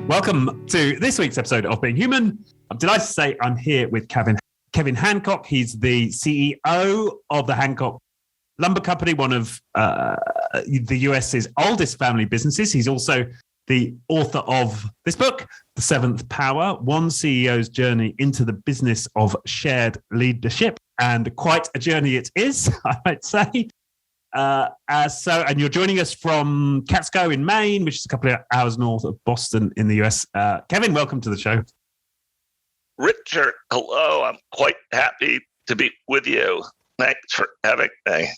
Welcome to this week's episode of Being Human. I'm delighted to say I'm here with Kevin Hancock. He's the CEO of the Hancock Lumber Company, one of the US's oldest family businesses. He's also the author of this book, The Seventh Power, One CEO's Journey into the Business of Shared Leadership. And quite a journey it is, I might say. And you're joining us from Catskill in Maine, which is a couple of hours north of Boston in the US. Kevin, welcome to the show. Richard, hello. I'm quite happy to be with you. Thanks for having me.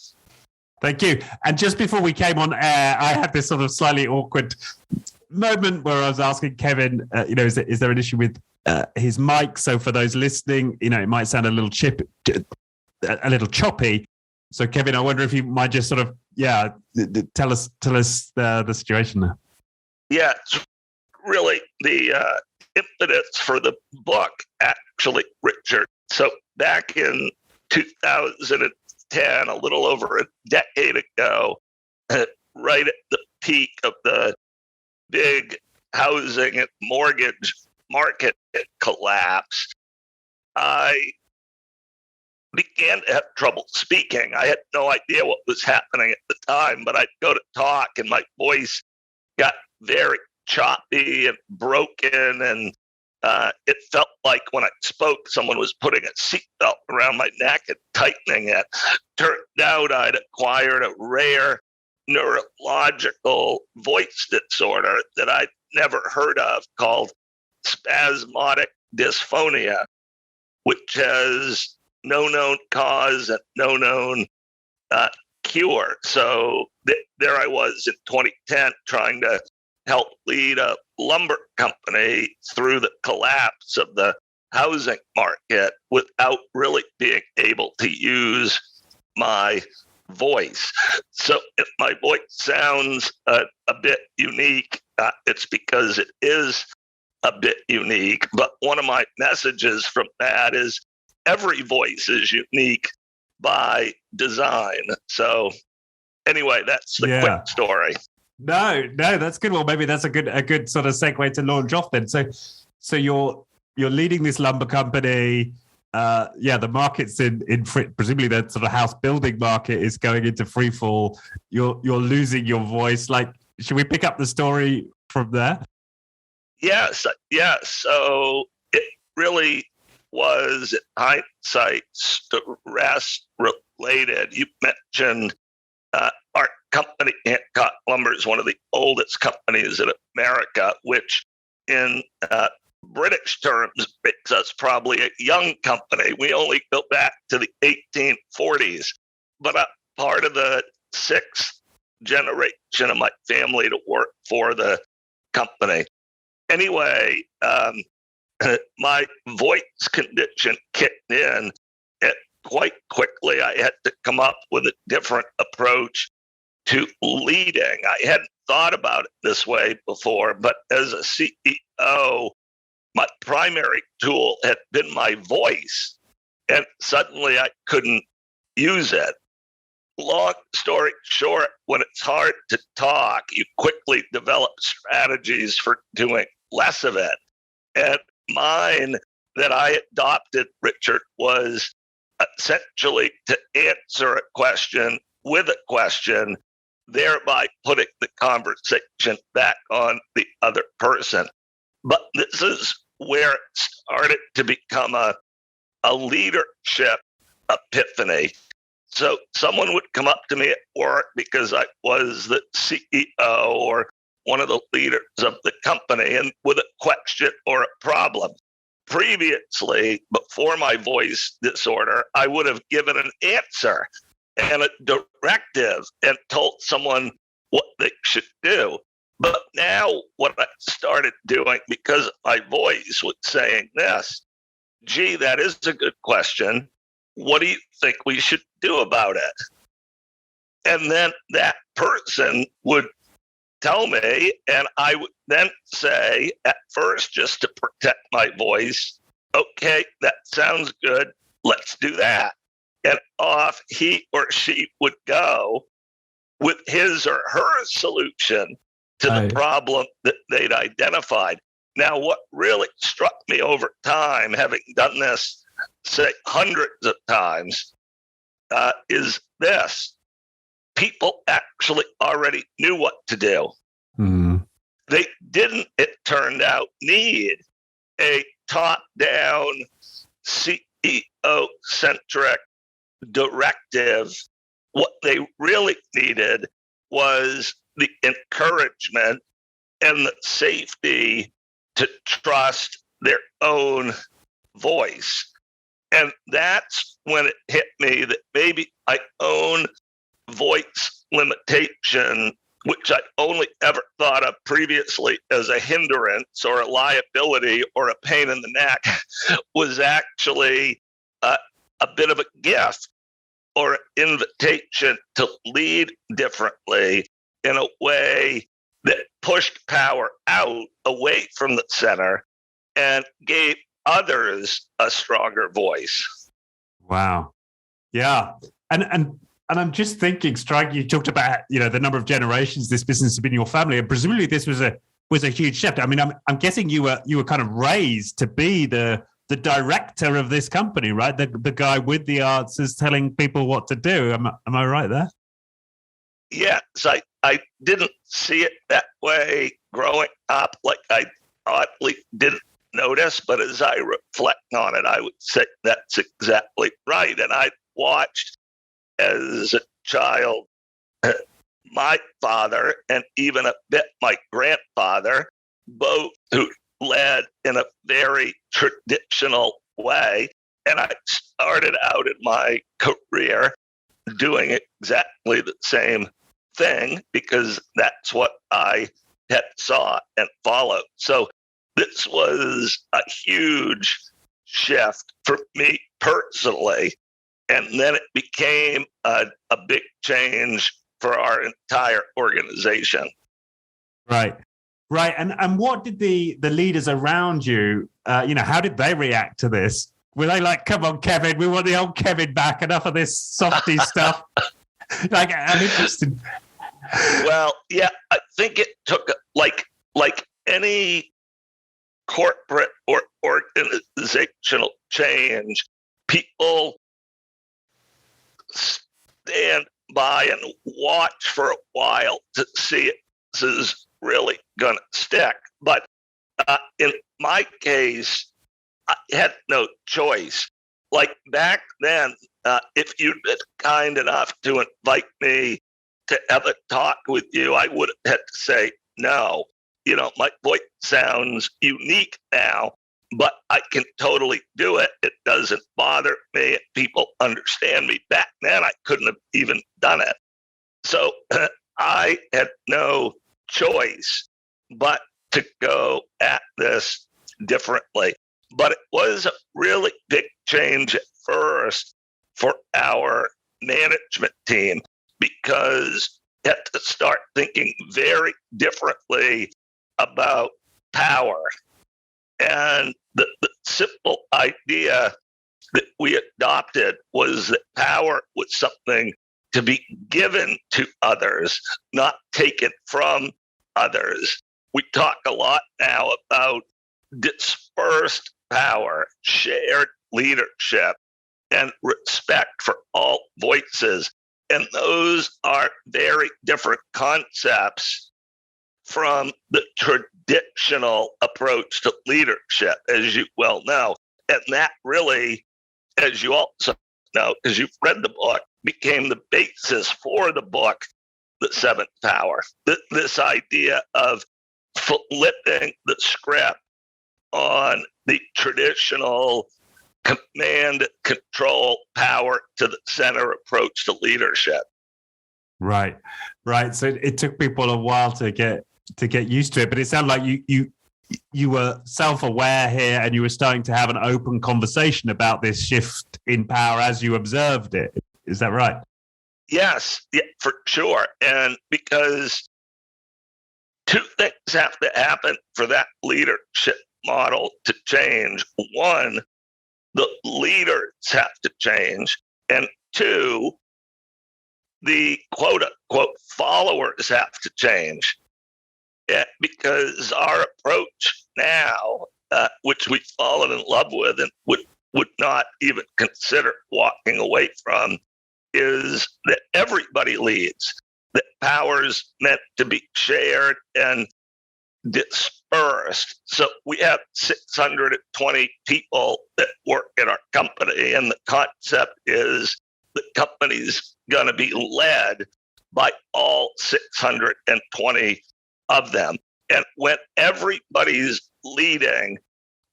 Thank you. And just before we came on air, I had this sort of slightly awkward moment where I was asking Kevin, is there an issue with his mic? So for those listening, it might sound a little choppy. So Kevin, I wonder if you might just sort of, tell us the situation there. Yeah, it's really the impetus for the book, actually, Richard. So back in 2010, a little over a decade ago, right at the peak of the big housing and mortgage market collapse, I began to have trouble speaking. I had no idea what was happening at the time, but I'd go to talk and my voice got very choppy and broken. And it felt like when I spoke, someone was putting a seatbelt around my neck and tightening it. Turned out I'd acquired a rare neurological voice disorder that I'd never heard of called spasmodic dysphonia, which has no known cause and no known cure. So there I was in 2010 trying to help lead a lumber company through the collapse of the housing market without really being able to use my voice. So if my voice sounds a bit unique, it's because it is a bit unique. But one of my messages from that is every voice is unique by design. So anyway, that's the quick story. No, that's good. Well, maybe that's a good sort of segue to launch off then. So you're leading this lumber company. The market's in presumably the sort of house building market is going into free fall. You're losing your voice. Like, should we pick up the story from there? Yes. So it really was, in hindsight, stress related. You mentioned our company, Hancock Lumber, is one of the oldest companies in America, which in British terms makes us probably a young company. We only go back to the 1840s, but I'm part of the sixth generation of my family to work for the company. Anyway, my voice condition kicked in, and quite quickly I had to come up with a different approach to leading. I hadn't thought about it this way before, but as a CEO, my primary tool had been my voice, and suddenly I couldn't use it. Long story short, when it's hard to talk, you quickly develop strategies for doing less of it. And mine that I adopted, Richard, was essentially to answer a question with a question, thereby putting the conversation back on the other person. But this is where it started to become a leadership epiphany. So someone would come up to me at work because I was the CEO or one of the leaders of the company, and with a question or a problem. Previously, before my voice disorder, I would have given an answer and a directive and told someone what they should do. But now what I started doing, because my voice was saying this, gee, that is a good question. What do you think we should do about it? And then that person would tell me, and I would then say, at first, just to protect my voice, okay, that sounds good, let's do that. And off he or she would go with his or her solution to the problem that they'd identified. Now, what really struck me over time, having done this, say, hundreds of times, is this. People actually already knew what to do. Mm. They didn't, it turned out, need a top-down, CEO-centric directive. What they really needed was the encouragement and the safety to trust their own voice. And that's when it hit me that maybe my own voice limitation, which I only ever thought of previously as a hindrance or a liability or a pain in the neck, was actually a bit of a gift or an invitation to lead differently in a way that pushed power out away from the center and gave others a stronger voice. Wow. Yeah. And I'm just thinking, Strike, you talked about, the number of generations this business has been in your family, and presumably this was a huge shift. I mean, I'm guessing you were kind of raised to be the director of this company, right? The guy with the answers telling people what to do. Am I right there? Yes, I didn't see it that way growing up. Like, I oddly didn't notice, but as I reflect on it, I would say that's exactly right. And I watched as a child my father and even a bit my grandfather, both who led in a very traditional way. And I started out in my career doing exactly the same thing because that's what I had saw and followed. So this was a huge shift for me personally. And then it became a big change for our entire organization. Right. And what did the leaders around you, how did they react to this? Were they like, come on, Kevin, we want the old Kevin back, enough of this softy stuff? Like, I'm interested. Well, yeah, I think it took like any corporate or organizational change, people stand by and watch for a while to see if this is really going to stick. But in my case, I had no choice. Like back then, if you'd been kind enough to invite me to have a talk with you, I would have had to say no. My voice sounds unique now, but I can totally do it. It doesn't bother me. People understand me. Back then, I couldn't have even done it. So I had no choice but to go at this differently. But it was a really big change at first for our management team because we had to start thinking very differently about power. And the simple idea that we adopted was that power was something to be given to others, not taken from others. We talk a lot now about dispersed power, shared leadership, and respect for all voices. And those are very different concepts from the traditional approach to leadership, as you well know. And that really, as you also know, because you've read the book, became the basis for the book, The Seventh Power. This idea of flipping the script on the traditional command, control, power to the center approach to leadership. Right. So it took people a while to get used to it, but it sounded like you were self-aware here and you were starting to have an open conversation about this shift in power as you observed it. Is that right? Yes, yeah, for sure. And because two things have to happen for that leadership model to change. One, the leaders have to change. And two, the quote unquote followers have to change. Yeah, because our approach now, which we've fallen in love with and would not even consider walking away from, is that everybody leads, that power's meant to be shared and dispersed. So we have 620 people that work in our company, and the concept is the company's going to be led by all 620 of them. And when everybody's leading,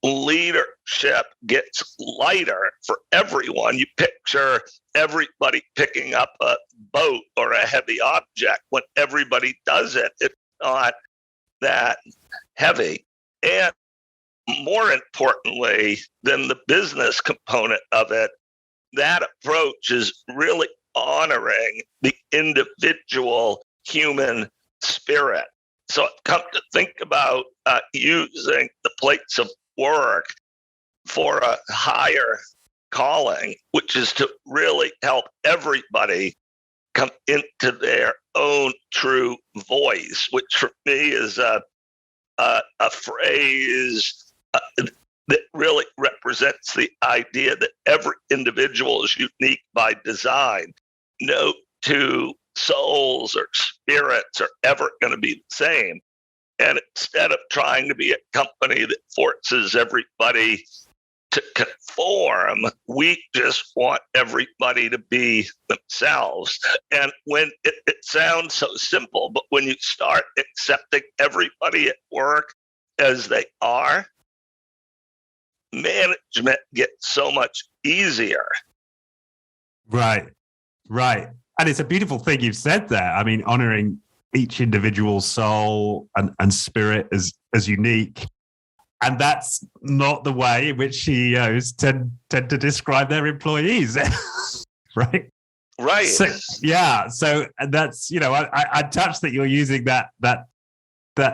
leadership gets lighter for everyone. You picture everybody picking up a boat or a heavy object. When everybody does it, it's not that heavy. And more importantly than the business component of it, that approach is really honoring the individual human spirit. So I've come to think about using the place of work for a higher calling, which is to really help everybody come into their own true voice, which for me is a phrase that really represents the idea that every individual is unique by design. No two souls or spirits are ever going to be the same. And instead of trying to be a company that forces everybody to conform, we just want everybody to be themselves. And when it sounds so simple, but when you start accepting everybody at work as they are, management gets so much easier. Right. And it's a beautiful thing you've said there. I mean, honoring each individual soul and spirit as unique. And that's not the way in which CEOs tend to describe their employees, right? Right. So that's, I touched that you're using that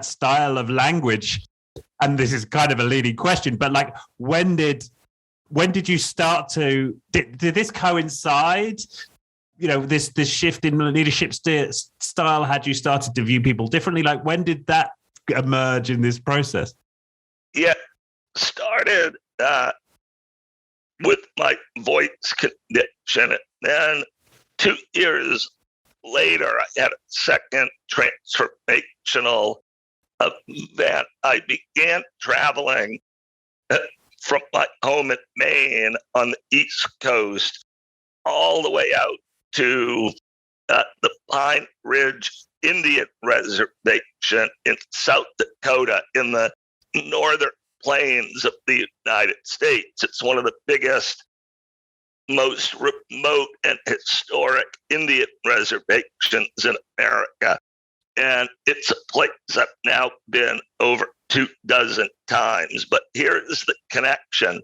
style of language. And this is kind of a leading question, but like, when did you start to, did this coincide? This shift in leadership style, had you started to view people differently? Like, when did that emerge in this process? Yeah, started with my voice condition. And then 2 years later, I had a second transformational event. I began traveling from my home in Maine on the East Coast all the way out to the Pine Ridge Indian Reservation in South Dakota in the northern plains of the United States. It's one of the biggest, most remote and historic Indian reservations in America. And it's a place I've now been over 24 times. But here's the connection.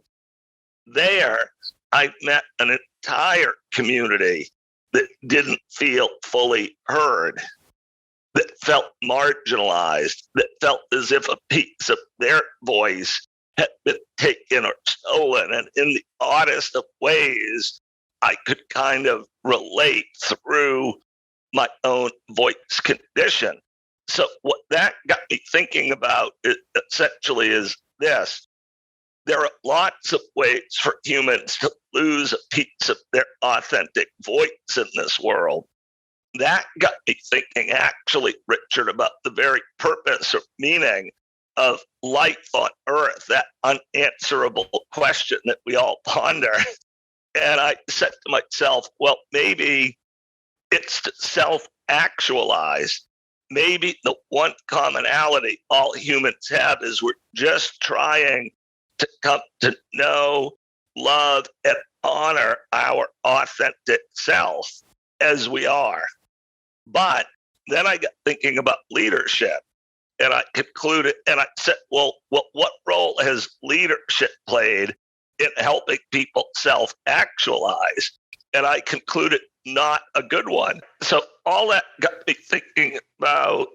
There, I met an entire community that didn't feel fully heard, that felt marginalized, that felt as if a piece of their voice had been taken or stolen. And in the oddest of ways, I could kind of relate through my own voice condition. So what that got me thinking about essentially is this. There are lots of ways for humans to lose a piece of their authentic voice in this world. That got me thinking, actually, Richard, about the very purpose or meaning of life on Earth, that unanswerable question that we all ponder. And I said to myself, well, maybe it's to self-actualize. Maybe the one commonality all humans have is we're just trying to come to know, love, and honor our authentic self as we are. But then I got thinking about leadership, and I concluded, and I said, well, what role has leadership played in helping people self-actualize? And I concluded not a good one. So all that got me thinking about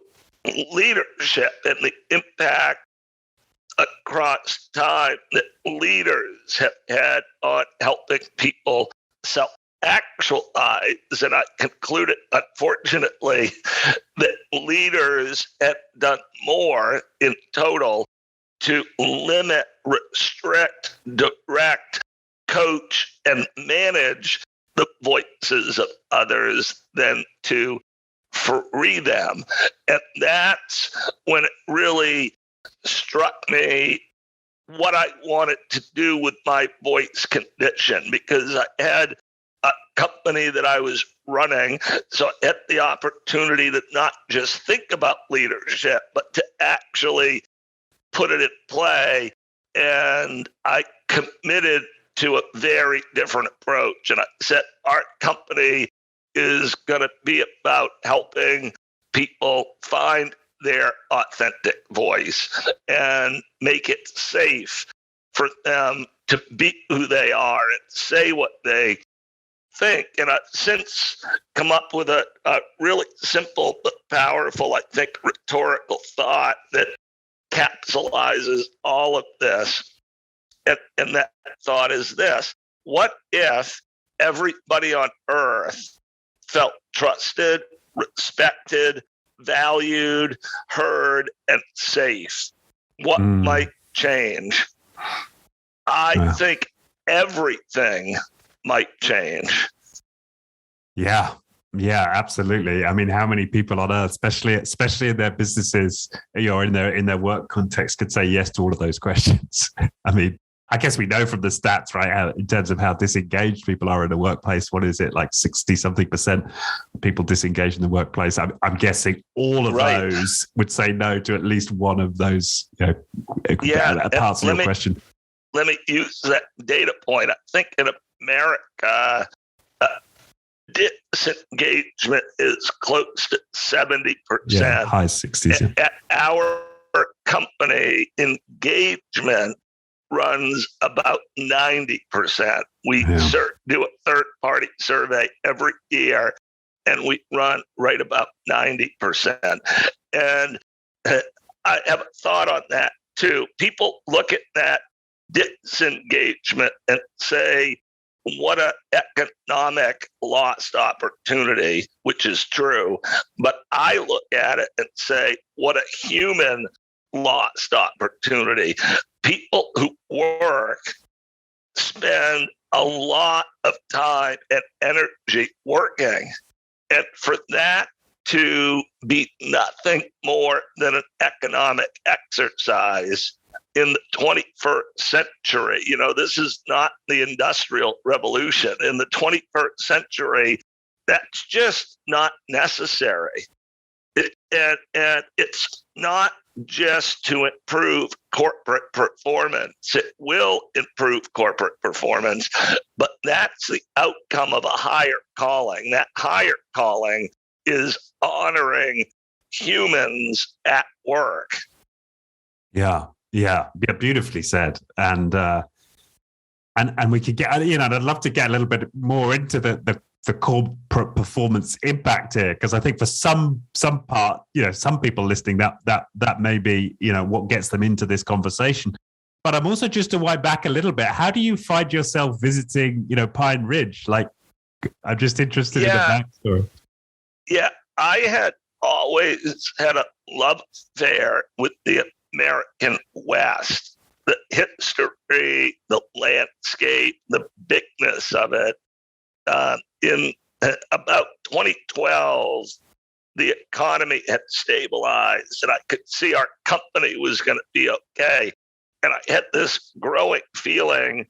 leadership and the impact across time that leaders have had on helping people self-actualize. And I concluded, unfortunately, that leaders have done more in total to limit, restrict, direct, coach, and manage the voices of others than to free them. And that's when it really struck me what I wanted to do with my voice condition, because I had a company that I was running, so I had the opportunity to not just think about leadership, but to actually put it in play. And I committed to a very different approach. And I said, our company is going to be about helping people find their authentic voice and make it safe for them to be who they are and say what they think. And I've since come up with a really simple but powerful, I think, rhetorical thought that capsulizes all of this. And that thought is this: what if everybody on Earth felt trusted, respected, valued, heard, and safe? What might change? I think everything might change. Yeah, absolutely. I mean, how many people on Earth, especially in their businesses, or in their work context, could say yes to all of those questions? I mean, I guess we know from the stats, right, how, in terms of how disengaged people are in the workplace. What is it, like 60-something% of people disengaged in the workplace? I'm guessing all of those would say no to at least one of those parts of your question. Let me use that data point. I think in America, disengagement is close to 70%. Yeah, high 60s. At our company, engagement runs about 90%. We do a third-party survey every year, and we run right about 90%. And I have a thought on that, too. People look at that disengagement and say, what an economic lost opportunity, which is true. But I look at it and say, what a human lost opportunity. People who work spend a lot of time and energy working. And for that to be nothing more than an economic exercise in the 21st century, this is not the Industrial Revolution. In the 21st century, that's just not necessary. And it's not just to improve corporate performance. It will improve corporate performance, but that's the outcome of a higher calling. That higher calling is honoring humans at work. Yeah, beautifully said. And we could get, I'd love to get a little bit more into the corporate performance impact here, because I think for some part, some people listening, that may be, what gets them into this conversation. But I'm also, just to wind back a little bit, how do you find yourself visiting, Pine Ridge? Like, I'm just interested in the backstory. Yeah, I had always had a love affair with the American West, the history, the landscape, the bigness of it. In about 2012, the economy had stabilized, and I could see our company was going to be okay. And I had this growing feeling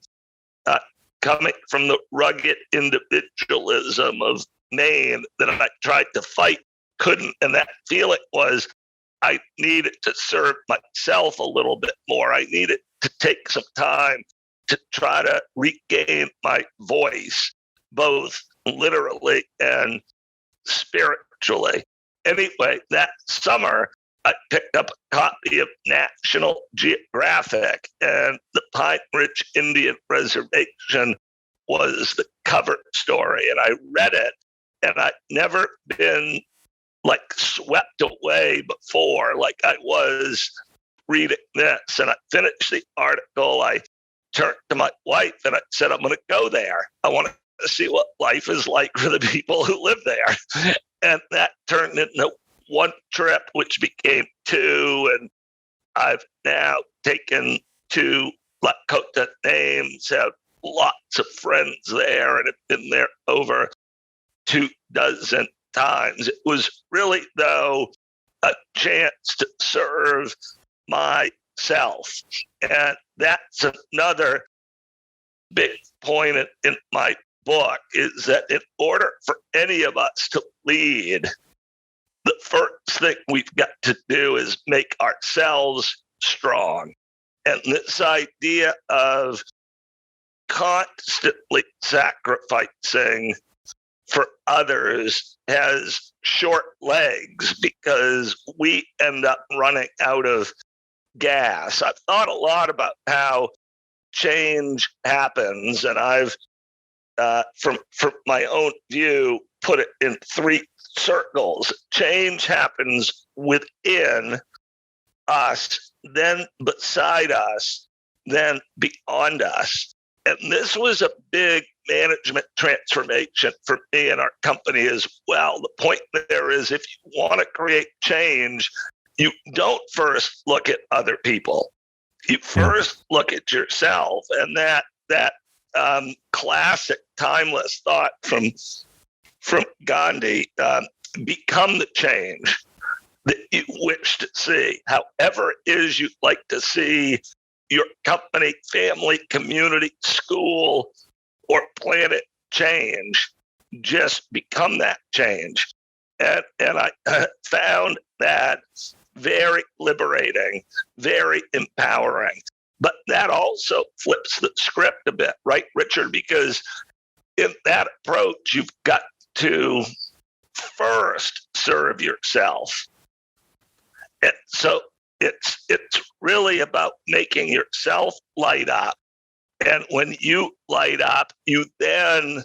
coming from the rugged individualism of Maine that I tried to fight, couldn't. And that feeling was I needed to serve myself a little bit more. I needed to take some time to try to regain my voice, both literally and spiritually. Anyway, that summer, I picked up a copy of National Geographic, and the Pine Ridge Indian Reservation was the cover story. And I read it, and I'd never been swept away before like I was reading this. And I finished the article. I turned to my wife and I said, I'm going to go there. I want to see what life is like for the people who live there. And that turned into one trip, which became two. And I've now taken to Lakota names, have lots of friends there, and have been there over 24 times. It was really, though, a chance to serve myself. And that's another big point in my book, is that in order for any of us to lead, the first thing we've got to do is make ourselves strong. And this idea of constantly sacrificing for others has short legs because we end up running out of gas. I've thought a lot about how change happens, and I've, from my own view, put it in 3 circles. Change happens within us, then beside us, then beyond us. And this was a big management transformation for me and our company as well. The point there is, if you want to create change, you don't first look at other people. You first look at yourself. And that classic timeless thought from Gandhi, become the change that you wish to see. However it is you'd like to see your company, family, community, school, or planet change, just become that change. And I found that very liberating, very empowering. But that also flips the script a bit, right, Richard? Because in that approach, you've got to first serve yourself. And so it's really about making yourself light up. And when you light up, you then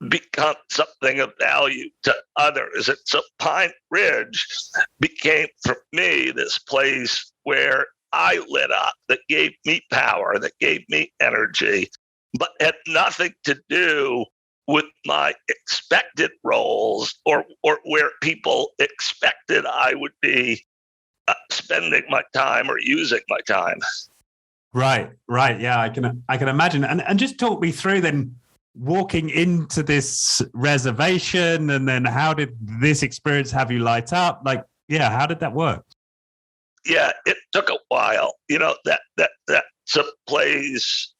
become something of value to others. And so Pine Ridge became, for me, this place where I lit up, that gave me power, that gave me energy, but had nothing to do with my expected roles or where people expected I would be spending my time or using my time. Right. Yeah, I can imagine. And just talk me through then walking into this reservation, and then how did this experience have you light up? Like, yeah, how did that work? Yeah, it took a while. That's a place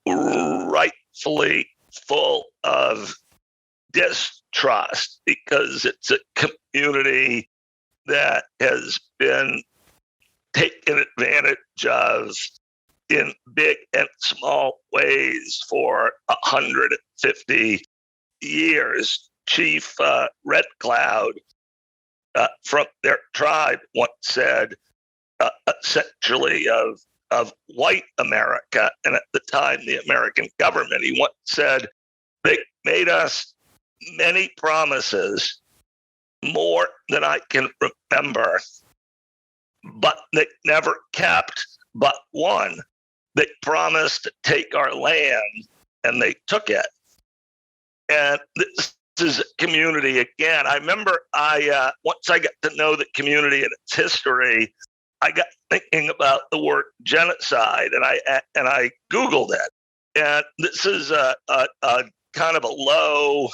rightfully full of distrust, because it's a community that has been taken advantage of in big and small ways for 150 years. Chief Red Cloud from their tribe once said, essentially of white America, and at the time the American government, he once said, they made us many promises, more than I can remember, but they never kept but one. They promised to take our land, and they took it. And this is a community, again, I remember once I got to know the community and its history, I got thinking about the word genocide, and I Googled it. And this is a kind of a low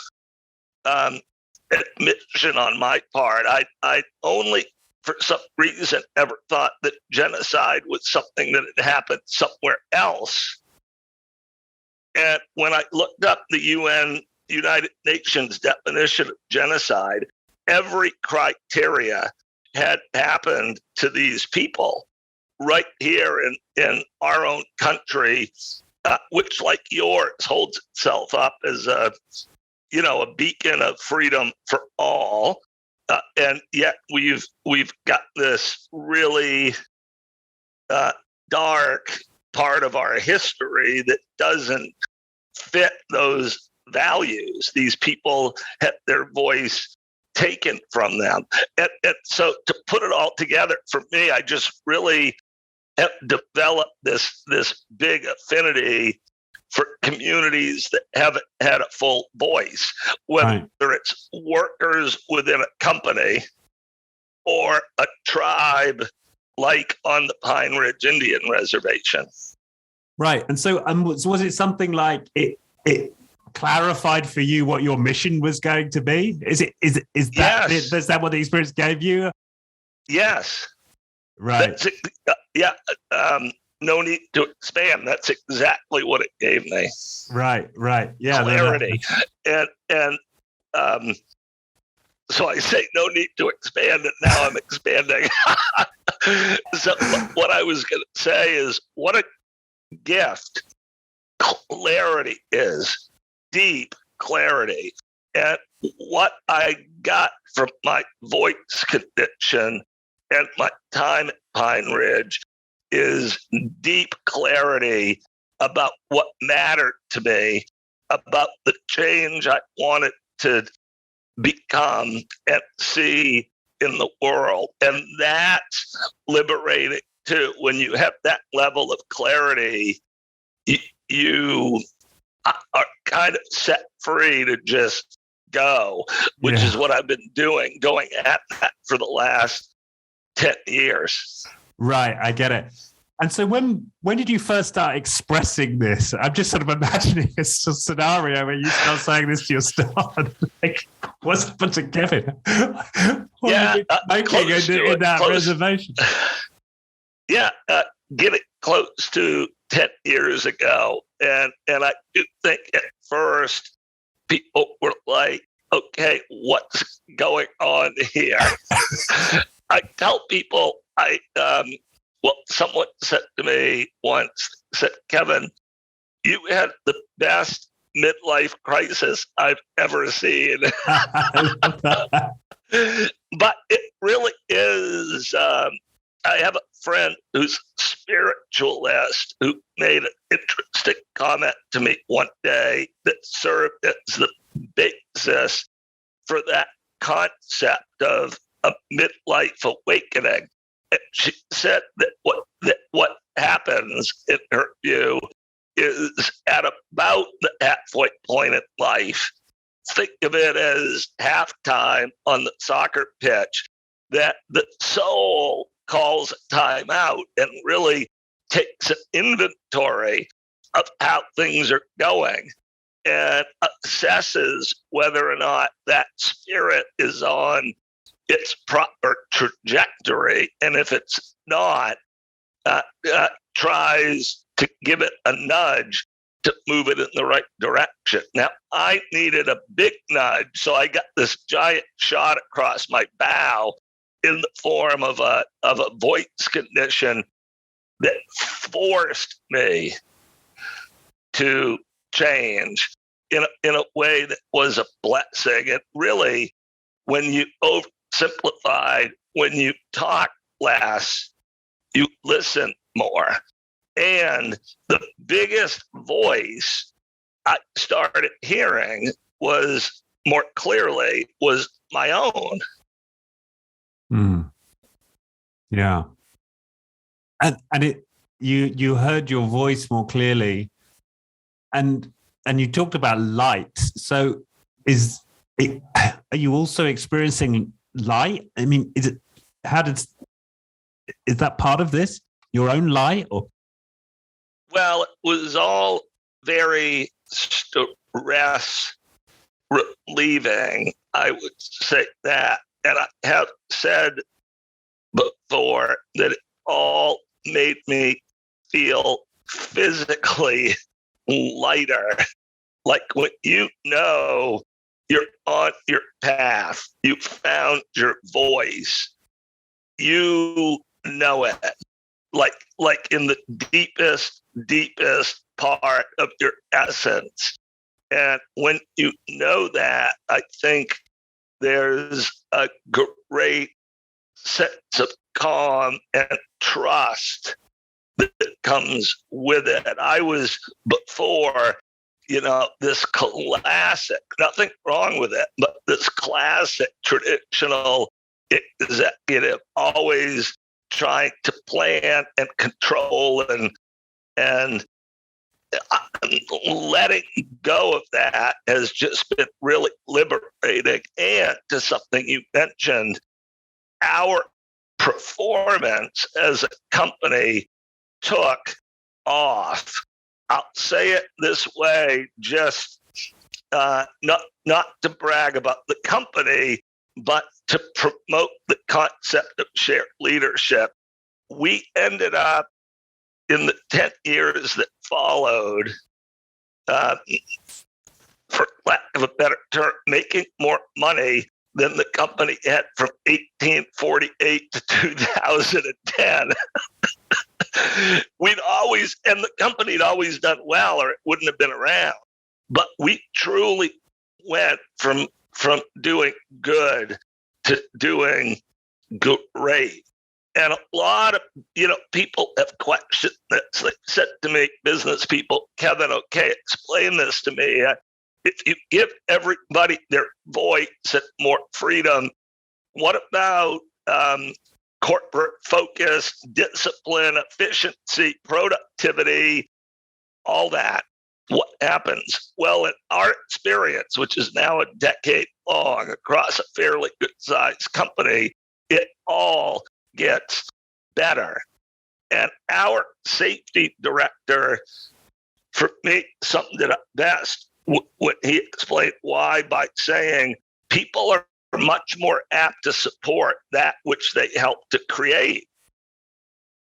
admission on my part. I only, for some reason, ever thought that genocide was something that had happened somewhere else. And when I looked up the United Nations definition of genocide, every criteria had happened to these people right here in our own country, which, like yours, holds itself up as a beacon of freedom for all. And yet we've got this really dark part of our history that doesn't fit those values. These people had their voice taken from them. And so to put it all together, for me, I just really have developed this big affinity for communities that haven't had a full voice, whether it's workers within a company or a tribe like on the Pine Ridge Indian Reservation. Right. And so, was it something like it clarified for you what your mission was going to be? Is that Yes. is that what the experience gave you? Yes. Right. Yeah. No need to expand. That's exactly what it gave me. Right. Yeah. Clarity. And so I say no need to expand it. Now I'm expanding. So what I was going to say is what a gift clarity is, deep clarity. And what I got from my voice condition and my time at Pine Ridge is deep clarity about what mattered to me, about the change I wanted to become and see in the world. And that's liberating too. When you have that level of clarity, you are kind of set free to just go, which is what I've been doing, going at that for the last 10 years. Right, I get it. And so when did you first start expressing this? I'm just sort of imagining a scenario where you start saying this to your staff. Like, what's happened to Kevin? What are you making in that reservation? Yeah, getting close to 10 years ago. And I do think at first people were like, okay, what's going on here? I tell people, someone said to me once, Kevin, you had the best midlife crisis I've ever seen. But it really is. I have a friend who's a spiritualist who made an interesting comment to me one day that served as the basis for that concept of a midlife awakening. And she said that what happens, in her view, is at about the halfway point in life. Think of it as halftime on the soccer pitch, that the soul calls a timeout and really takes an inventory of how things are going and assesses whether or not that spirit is on its proper trajectory. And if it's not, tries to give it a nudge to move it in the right direction. Now, I needed a big nudge, so I got this giant shot across my bow in the form of a voice condition that forced me to change in a way that was a blessing. And really, when you oversimplified, when you talk less, you listen more. And the biggest voice I started hearing was more clearly was my own. Yeah. And you heard your voice more clearly, and you talked about light. So are you also experiencing light? I mean, is that part of this? Your own light? Or? Well, it was all very stress relieving, I would say that. And I have said before that it all made me feel physically lighter. Like when you know you're on your path, you found your voice, you know it. Like in the deepest part of your essence. And when you know that, I think there's a great sense of calm and trust that comes with it. I was before, this classic, nothing wrong with it, but this classic traditional executive always trying to plan and control and letting go of that has just been really liberating. And to something you mentioned, our performance as a company took off. I'll say it this way, just not to brag about the company, but to promote the concept of shared leadership. We ended up in the 10 years that followed, for lack of a better term, making more money than the company had from 1848 to 2010. And the company had always done well, or it wouldn't have been around. But we truly went from doing good to doing great. And a lot of people have questioned this. They said to me, business people, Kevin, okay, explain this to me. If you give everybody their voice and more freedom, what about corporate focus, discipline, efficiency, productivity, all that? What happens? Well, in our experience, which is now a decade long across a fairly good-sized company, it all gets better. And our safety director, for me, summed it up best when he explained why by saying people are much more apt to support that which they help to create.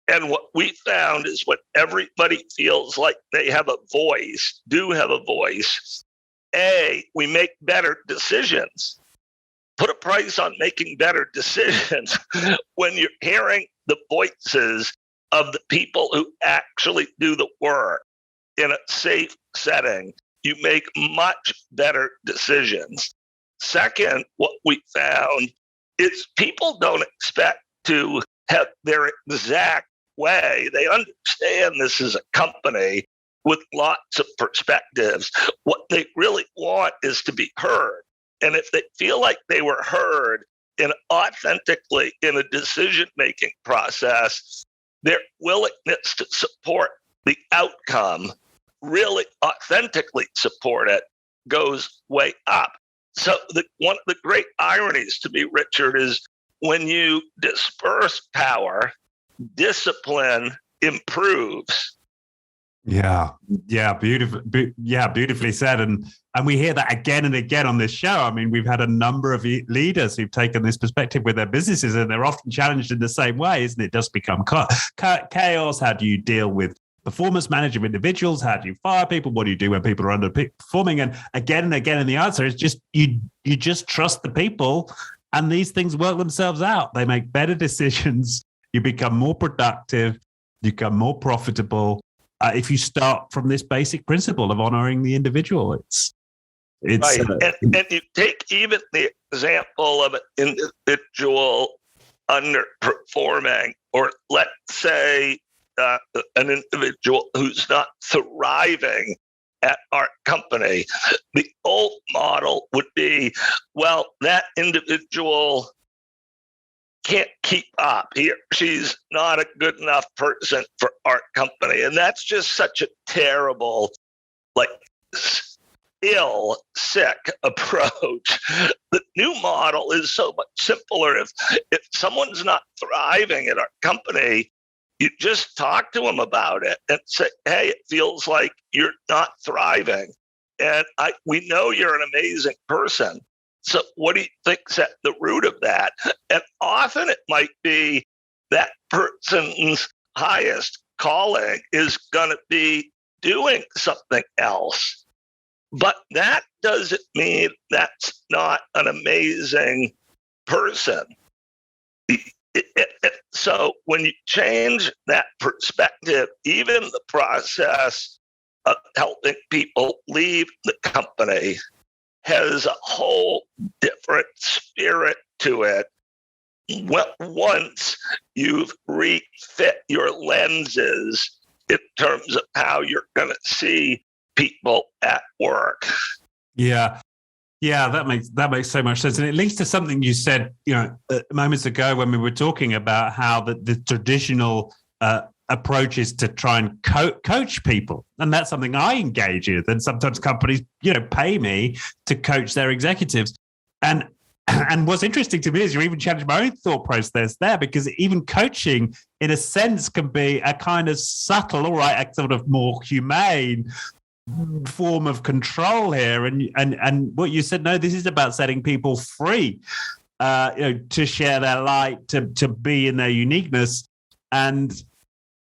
And what we found is when everybody feels like they have a voice, we make better decisions. Put a price on making better decisions when you're hearing the voices of the people who actually do the work in a safe setting. You make much better decisions. Second, what we found is people don't expect to have their exact way. They understand this is a company with lots of perspectives. What they really want is to be heard. And if they feel like they were heard authentically in a decision-making process, their willingness to support the outcome, really authentically support it, goes way up. So one of the great ironies to me, Richard, is when you disperse power, discipline improves. Yeah, beautifully said. And we hear that again and again on this show. I mean, we've had a number of leaders who've taken this perspective with their businesses, and they're often challenged in the same way, isn't it? It does become chaos. How do you deal with performance management of individuals? How do you fire people? What do you do when people are underperforming? And again, and the answer is just you just trust the people, and these things work themselves out. They make better decisions. You become more productive. You become more profitable. If you start from this basic principle of honoring the individual, it's right. And you take even the example of an individual underperforming, or let's say an individual who's not thriving at our company. The old model would be, well, that individual can't keep up. He or she's not a good enough person for our company. And that's just such a terrible, sick approach. The new model is so much simpler. If someone's not thriving at our company, you just talk to them about it and say, hey, it feels like you're not thriving. And we know you're an amazing person. So what do you think's at the root of that? And often it might be that person's highest calling is going to be doing something else. But that doesn't mean that's not an amazing person. So when you change that perspective, even the process of helping people leave the company has a whole different spirit to it. Once you've refit your lenses in terms of how you're going to see people at work. Yeah, that makes so much sense, and it links to something you said, moments ago when we were talking about how the traditional approach is to try and coach people, and that's something I engage in. And sometimes companies, pay me to coach their executives, and And what's interesting to me is you even challenge my own thought process there, because even coaching, in a sense, can be a kind of subtle, all right, a sort of more humane form of control here. And what you said, no, this is about setting people free, to share their light, to be in their uniqueness. And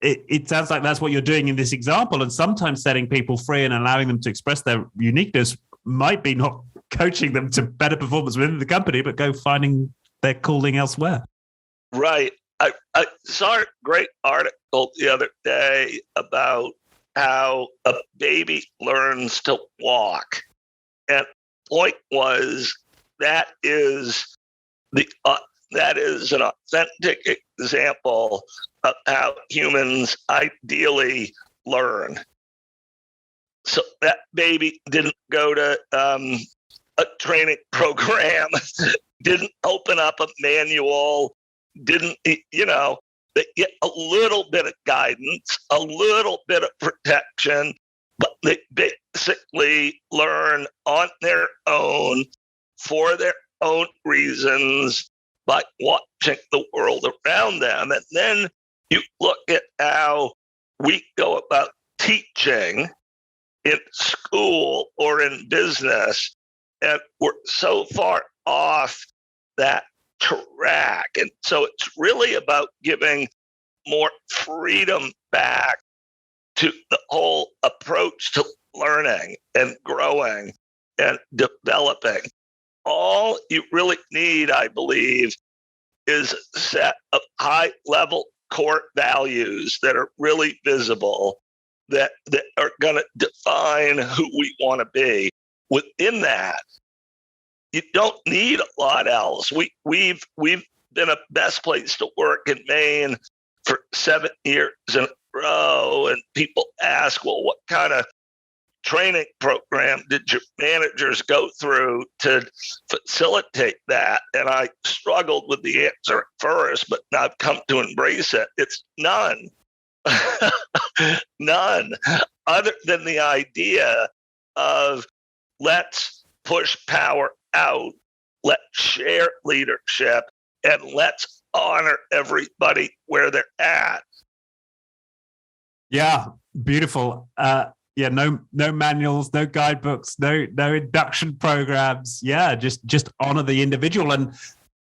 it sounds like that's what you're doing in this example. And sometimes setting people free and allowing them to express their uniqueness might be not coaching them to better performance within the company, but go finding their calling elsewhere. Right. I saw a great article the other day about how a baby learns to walk. And the point was that is an authentic example of how humans ideally learn. So that baby didn't go to a training program, didn't open up a manual, didn't, they get a little bit of guidance, a little bit of protection, but they basically learn on their own for their own reasons by watching the world around them. And then you look at how we go about teaching in school or in business, and we're so far off that track. And so it's really about giving more freedom back to the whole approach to learning and growing and developing. All you really need, I believe, is a set of high-level core values that are really visible, that are going to define who we want to be. Within that, you don't need a lot else. We've been a best place to work in Maine for 7 years in a row, and people ask, well, what kind of training program did your managers go through to facilitate that? And I struggled with the answer at first, but I've come to embrace it. It's none. None, other than the idea of let's push power out, let's share leadership, and let's honor everybody where they're at. Yeah, beautiful. No manuals, no guidebooks, no induction programs. Yeah, just honor the individual. And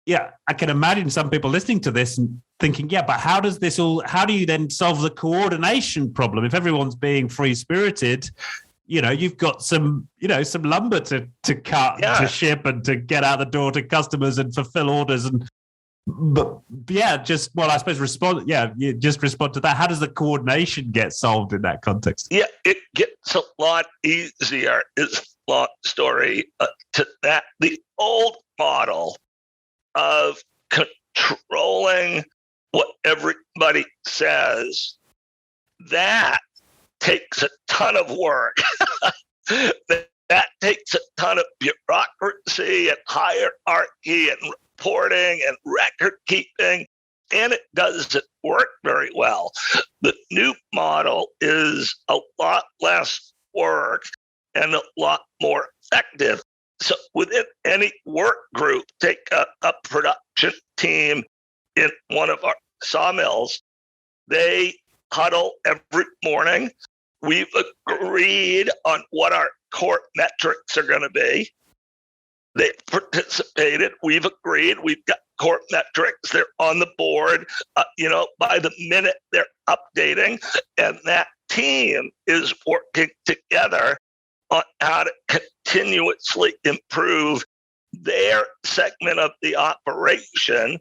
yeah, I can imagine some people listening to this and thinking, yeah, but how do you then solve the coordination problem? If everyone's being free-spirited, you've got some lumber to cut, to ship, and to get out the door to customers and fulfill orders. I suppose respond to that. How does the coordination get solved in that context? Yeah, it gets a lot easier, is a long story to that. The old model of controlling what everybody says, that takes a ton of work. That takes a ton of bureaucracy and hierarchy and reporting and record keeping, and it doesn't work very well. The new model is a lot less work and a lot more effective. So within any work group, take a production team in one of our sawmills, they huddle every morning. We've agreed on what our core metrics are going to be. They participated. We've agreed. We've got core metrics. They're on the board. By the minute they're updating, and that team is working together on how to continuously improve their segment of the operation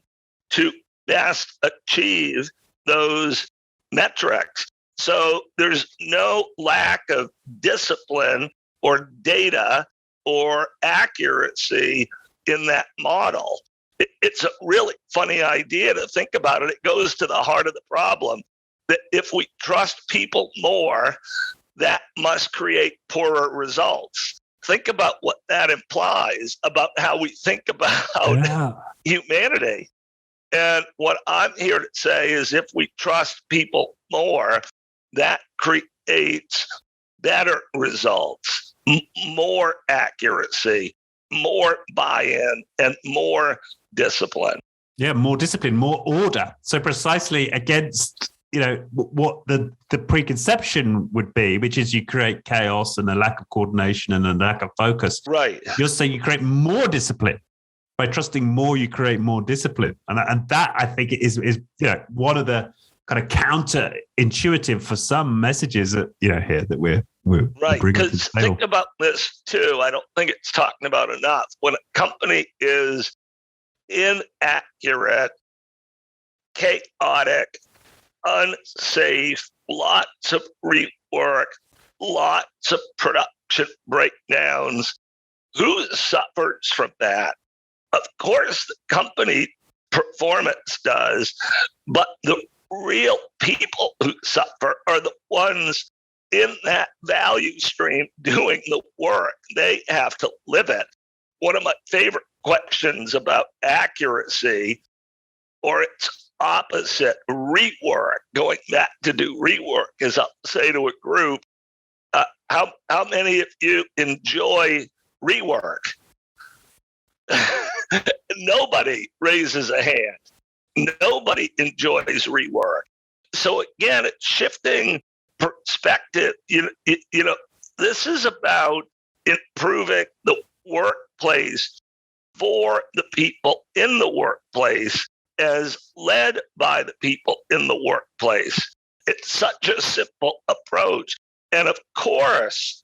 to best achieve those metrics. So there's no lack of discipline or data or accuracy in that model. It's a really funny idea to think about it. It goes to the heart of the problem that if we trust people more, that must create poorer results. Think about what that implies about how we think about humanity. And what I'm here to say is if we trust people more, that creates better results, more accuracy, more buy-in and more discipline. Yeah, more discipline, more order. So precisely against, what the preconception would be, which is you create chaos and a lack of coordination and a lack of focus. Right. You're saying you create more discipline. By trusting more, you create more discipline. And that, I think, is one of the kind of counterintuitive for some messages that, here that we're right. bringing to the Because table. think about this, too. I don't think it's talking about enough. When a company is inaccurate, chaotic, unsafe, lots of rework, lots of production breakdowns, who suffers from that? Of course, the company performance does, but the real people who suffer are the ones in that value stream doing the work. They have to live it. One of my favorite questions about accuracy, or its opposite, rework, going back to do rework, is I'll say to a group, how many of you enjoy rework? Nobody raises a hand. Nobody enjoys rework. So again, it's shifting perspective. This is about improving the workplace for the people in the workplace as led by the people in the workplace. It's such a simple approach. And of course,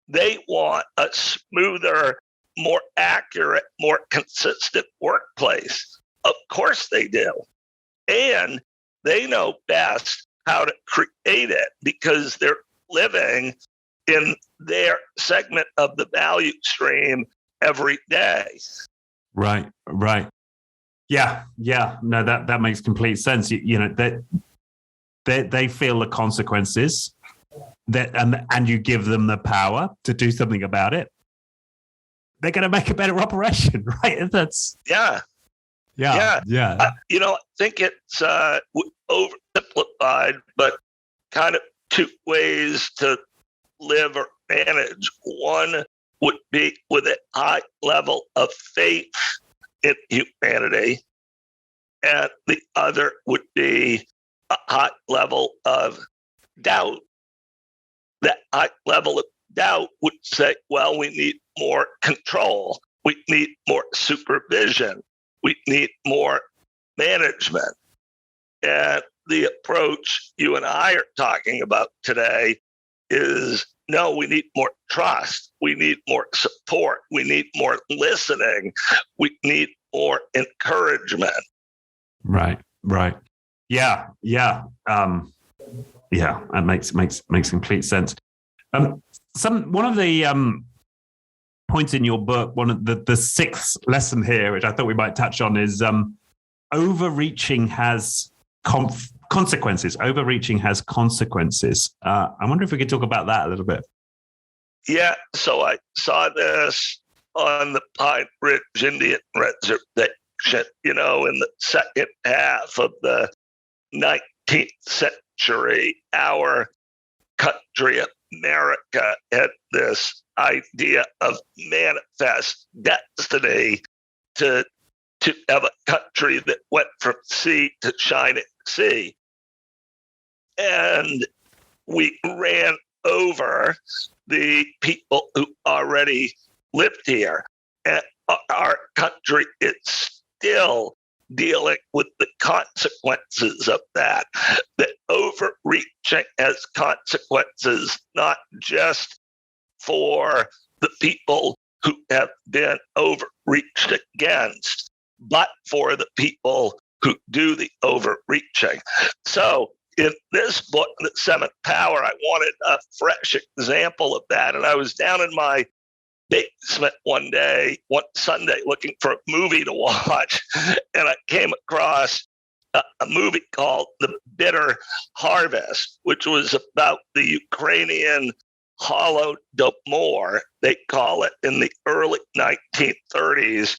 they want a smoother, more accurate, more consistent workplace. Of course they do. And they know best how to create it because they're living in their segment of the value stream every day. Right. Yeah. No, that makes complete sense. That they feel the consequences and you give them the power to do something about it. They're going to make a better operation, right? That's yeah. I think it's oversimplified, but kind of two ways to live or manage. One would be with a high level of faith in humanity, and the other would be a high level of doubt. That high level of doubt would say, well, we need more control. We need more supervision. We need more management. And the approach you and I are talking about today is, no, we need more trust. We need more support. We need more listening. We need more encouragement. Right. Yeah. That makes complete sense. One of the points in your book, one of the sixth lesson here, which I thought we might touch on, is overreaching has consequences. Overreaching has consequences. I wonder if we could talk about that a little bit. Yeah, so I saw this on the Pine Ridge Indian Reservation, in the second half of the 19th century. Our country, America, had this idea of manifest destiny to have a country that went from sea to shining sea. And we ran over the people who already lived here. And our country is still dealing with the consequences of that. That overreaching has consequences not just for the people who have been overreached against, but for the people who do the overreaching. So in this book, The Seventh Power, I wanted a fresh example of that. And I was down in my basement one Sunday, looking for a movie to watch. And I came across a movie called The Bitter Harvest, which was about the Ukrainian Holodomor, they call it, in the early 1930s.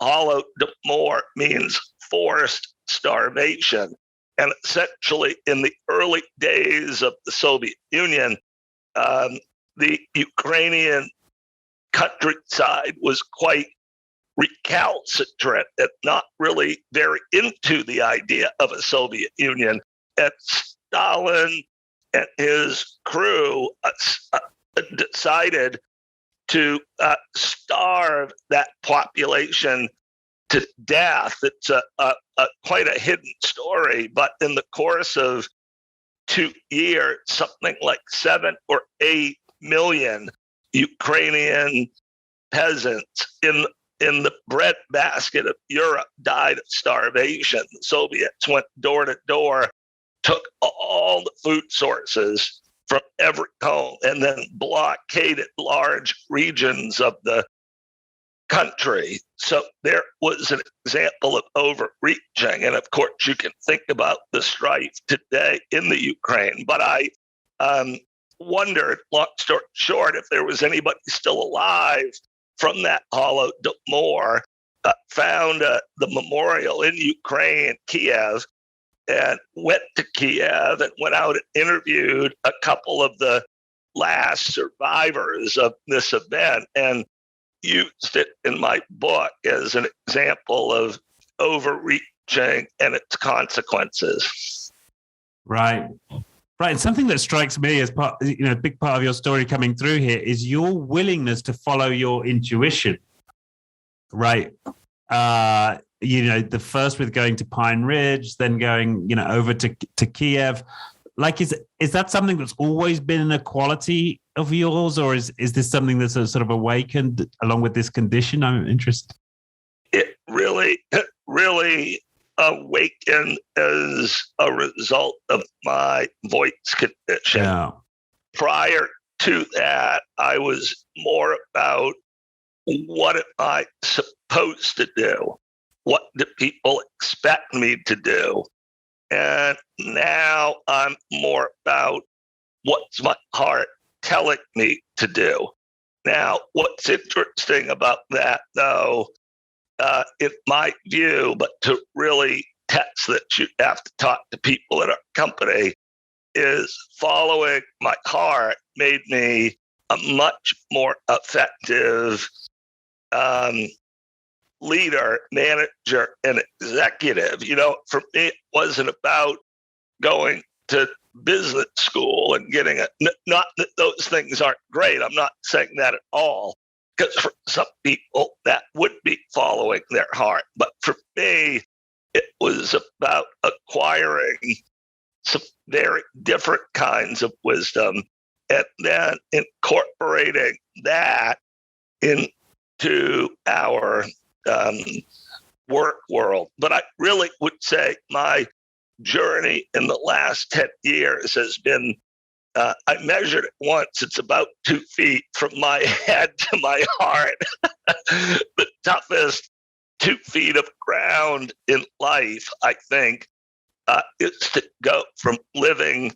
Holodomor means forced starvation. And essentially, in the early days of the Soviet Union, the Ukrainian countryside was quite recalcitrant and not really very into the idea of a Soviet Union. And Stalin and his crew decided to starve that population to death. It's quite a hidden story, but in the course of 2 years, something like 7 or 8 million Ukrainian peasants in the breadbasket of Europe died of starvation. The Soviets went door to door, took all the food sources from every home, and then blockaded large regions of the country. So there was an example of overreaching. And of course, you can think about the strife today in the Ukraine. But I wondered, long story short, if there was anybody still alive from that Holodomor, found the memorial in Ukraine, Kiev, and went to Kiev and went out and interviewed a couple of the last survivors of this event and used it in my book as an example of overreaching and its consequences. Right. Right. And something that strikes me as part, a big part of your story coming through here is your willingness to follow your intuition. Right. The first with going to Pine Ridge, then going, over to Kiev. Like, is that something that's always been a quality of yours, or is this something that's sort of awakened along with this condition? I'm interested. It really awakened as a result of my voice condition. Yeah. Prior to that, I was more about what am I supposed to do? What do people expect me to do? And now I'm more about what's my heart telling me to do. Now, what's interesting about that, though, in my view, but to really test that, you have to talk to people in our company, is following my heart made me a much more effective leader, manager, and executive. For me, it wasn't about going to business school and getting not that those things aren't great. I'm not saying that at all, because for some people that would be following their heart. But for me, it was about acquiring some very different kinds of wisdom and then incorporating that into our work world. But I really would say my journey in the last 10 years has been, I measured it once, it's about 2 feet from my head to my heart. The toughest 2 feet of ground in life, I think, is to go from living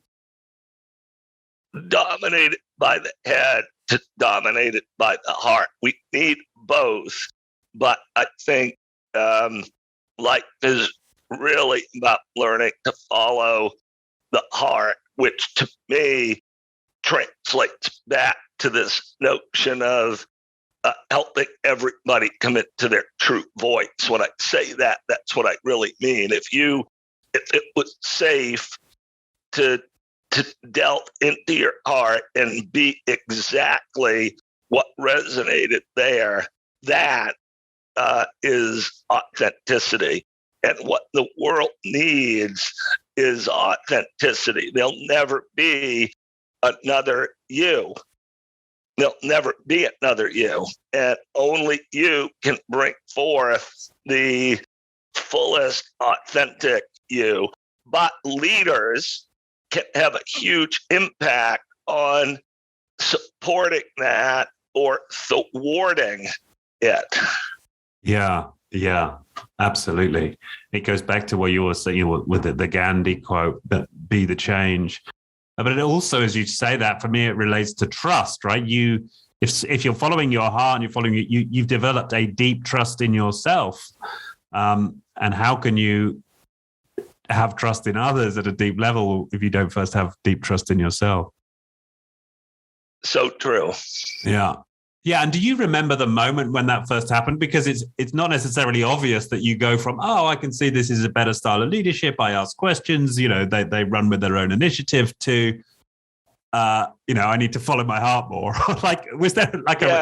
dominated by the head to dominated by the heart. We need both. But I think life is really about learning to follow the heart, which to me translates back to this notion of helping everybody come into their true voice. When I say that, that's what I really mean. If it was safe to delve into your heart and be exactly what resonated there, that is authenticity. And what the world needs is authenticity. There'll never be another you. There'll never be another you. And only you can bring forth the fullest authentic you. But leaders can have a huge impact on supporting that or thwarting it. Yeah, absolutely. It goes back to what you were saying with the Gandhi quote, that be the change. But it also, as you say that, for me, it relates to trust, right? If you're following your heart and you've developed a deep trust in yourself. And how can you have trust in others at a deep level if you don't first have deep trust in yourself? So true. Yeah. Yeah, and do you remember the moment when that first happened? Because it's not necessarily obvious that you go from, oh, I can see this is a better style of leadership. I ask questions, they run with their own initiative to, I need to follow my heart more. Like, was there do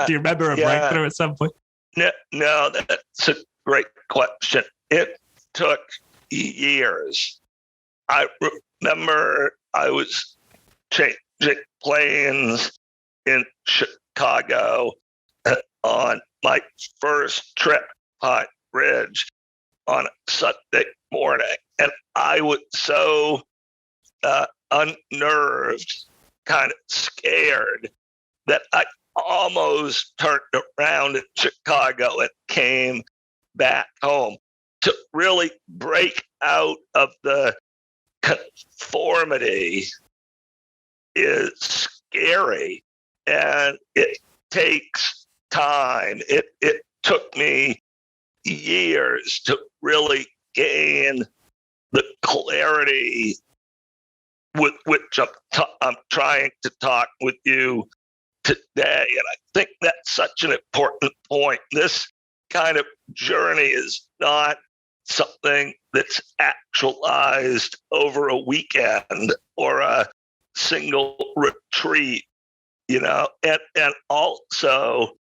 you remember a breakthrough at some point? No, that's a great question. It took years. I remember I was changing planes in Chicago on my first trip on Ridge on a Sunday morning. And I was so unnerved, kind of scared, that I almost turned around in Chicago and came back home. To really break out of the conformity is scary, and it takes time. It took me years to really gain the clarity with which I'm trying to talk with you today. And I think that's such an important point. This kind of journey is not something that's actualized over a weekend or a single retreat, and also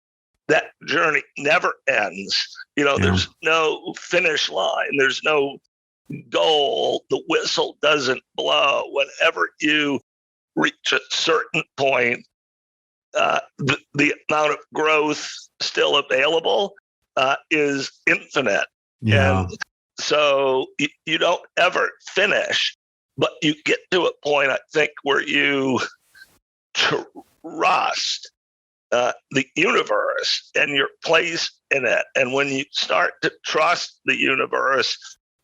that journey never ends. There's no finish line. There's no goal. The whistle doesn't blow. Whenever you reach a certain point, the amount of growth still available is infinite. Yeah. And so you don't ever finish, but you get to a point, I think, where you trust the universe and your place in it. And when you start to trust the universe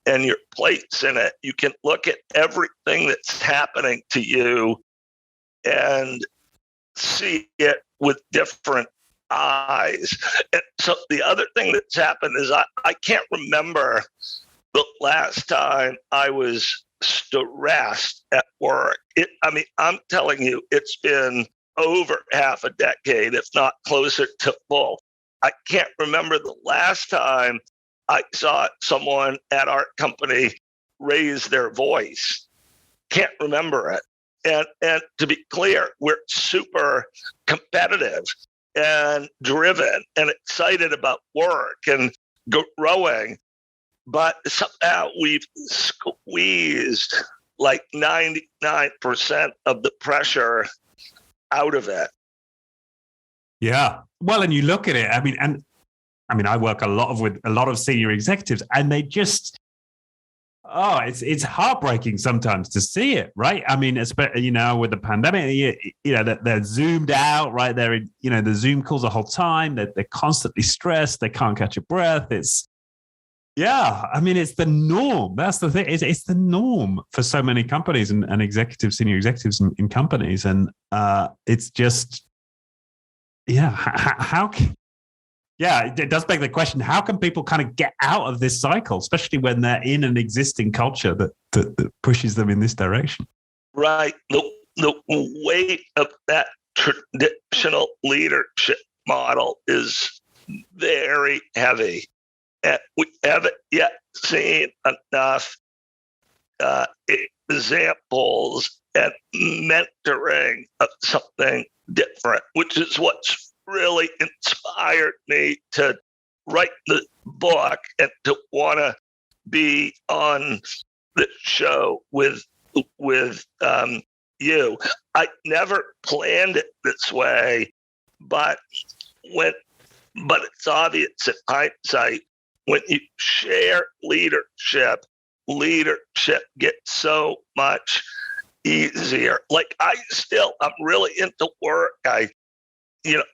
and your place in it, you can look at everything that's happening to you and see it with different eyes. And so the other thing that's happened is I can't remember the last time I was stressed at work. I'm telling you, it's been over half a decade, if not closer to full. I can't remember the last time I saw someone at our company raise their voice. Can't remember it. And to be clear, we're super competitive and driven and excited about work and growing. But somehow we've squeezed like 99% of the pressure out of it. Yeah. Well, and you look at it, I work with a lot of senior executives, and they just, it's heartbreaking sometimes to see it, right? Especially, with the pandemic, they're zoomed out, right? They're, the Zoom calls the whole time. They're constantly stressed. They can't catch a breath. It's the norm. That's the thing. It's the norm for so many companies and senior executives in companies. And it's just, it does beg the question, how can people kind of get out of this cycle, especially when they're in an existing culture that pushes them in this direction? Right. The weight of that traditional leadership model is very heavy. And we haven't yet seen enough examples and mentoring of something different, which is what's really inspired me to write the book and to want to be on the show with you. I never planned it this way, but it's obvious in hindsight. When you share leadership gets so much easier. Like I'm really into work. I,